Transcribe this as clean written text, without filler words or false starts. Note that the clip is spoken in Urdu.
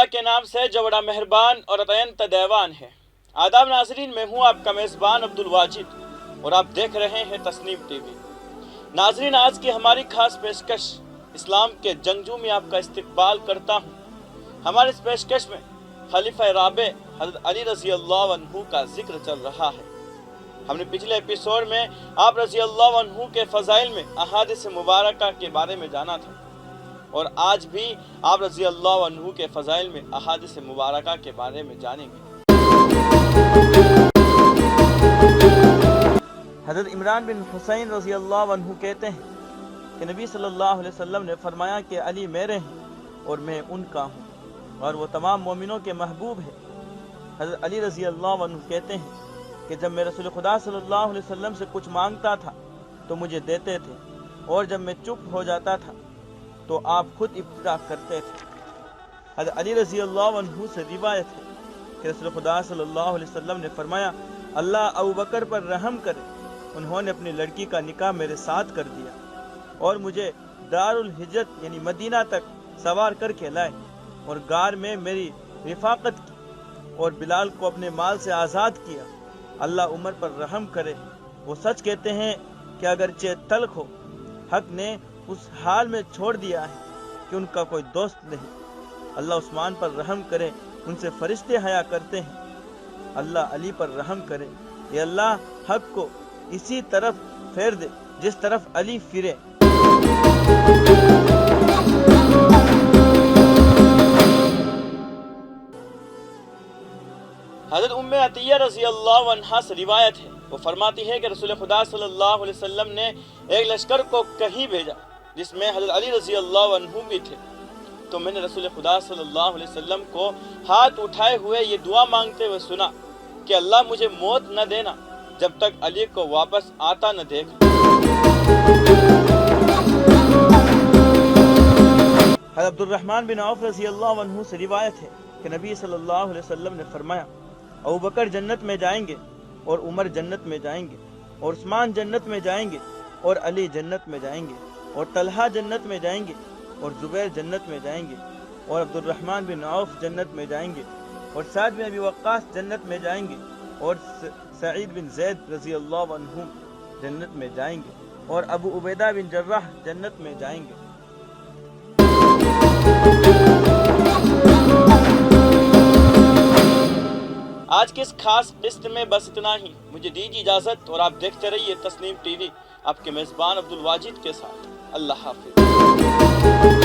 اللہ کے نام سے جو بڑا مہربان اور اتینت دیوان ہے۔ آداب ناظرین، میں ہوں آپ کا میزبان عبدالواجد اور آپ دیکھ رہے ہیں تسنیم ٹی وی۔ ناظرین، آج کی ہماری خاص پیشکش اسلام کے جنگجو میں آپ کا استقبال کرتا ہوں۔ ہمارے اس پیشکش میں خلیفہ رابع حضرت علی رضی اللہ عنہ کا ذکر چل رہا ہے۔ ہم نے پچھلے ایپیسوڈ میں آپ رضی اللہ عنہ کے فضائل میں احادیث مبارکہ کے بارے میں جانا تھا، اور آج بھی آپ رضی اللہ عنہ کے فضائل میں احادیث مبارکہ کے بارے میں جانیں گے۔ حضرت عمران بن حسین رضی اللہ عنہ کہتے ہیں کہ نبی صلی اللہ علیہ وسلم نے فرمایا کہ علی میرے ہیں اور میں ان کا ہوں، اور وہ تمام مومنوں کے محبوب ہے۔ حضرت علی رضی اللہ عنہ کہتے ہیں کہ جب میں رسول خدا صلی اللہ علیہ وسلم سے کچھ مانگتا تھا تو مجھے دیتے تھے، اور جب میں چپ ہو جاتا تھا تو آپ خود ابتدا کرتے تھے۔ حضرت علی رضی اللہ عنہ سے روایت ہے کہ رسول خدا صلی اللہ علیہ وسلم نے فرمایا، اللہ ابوبکر پر رحم کرے، انہوں نے اپنی لڑکی کا نکاح میرے ساتھ کر دیا اور مجھے دار الہجرت یعنی مدینہ تک سوار کر کے لائے اور غار میں میری رفاقت کی اور بلال کو اپنے مال سے آزاد کیا۔ اللہ عمر پر رحم کرے، وہ سچ کہتے ہیں کہ اگرچہ تلخ ہو، حق نے اس حال میں چھوڑ دیا ہے کہ ان کا کوئی دوست نہیں۔ اللہ عثمان پر رحم کرے، ان سے فرشتے حیا کرتے ہیں۔ اللہ علی پر رحم کرے، یہ اللہ حق کو اسی طرف پھیر دے جس طرف علی پھرے۔ حضرت ام عطیہ رضی اللہ عنہا سے روایت ہے، وہ فرماتی ہے کہ رسول خدا صلی اللہ علیہ وسلم نے ایک لشکر کو کہیں بھیجا جس میں حضرت علی رضی اللہ عنہ بھی تھے، تو میں نے رسول خدا صلی اللہ علیہ وسلم کو ہاتھ اٹھائے ہوئے یہ دعا مانگتے ہوئے سنا کہ اللہ مجھے موت نہ دینا جب تک علی کو واپس آتا نہ دیکھ۔ حضرت عبد الرحمن بن عوف رضی اللہ عنہ سے روایت ہے کہ نبی صلی اللہ علیہ وسلم نے فرمایا، ابوبکر جنت میں جائیں گے اور عمر جنت میں جائیں گے اور عثمان جنت میں جائیں گے اور علی جنت میں جائیں گے اور طلحہ جنت میں جائیں گے اور زبیر جنت میں جائیں گے اور عبد الرحمن بن عوف جنت میں جائیں گے اور سعد بن ابی وقاص جنت میں جائیں گے اور سعید بن زید رضی اللہ عنہ جنت میں جائیں گے اور ابو عبیدہ بن جراح جنت میں جائیں گے۔ آج کی اس خاص قسط میں بس اتنا ہی، مجھے دیجیے اجازت اور آپ دیکھتے رہیے تسنیم ٹی وی، آپ کے میزبان عبدالواجد کے ساتھ۔ اللہ حافظ۔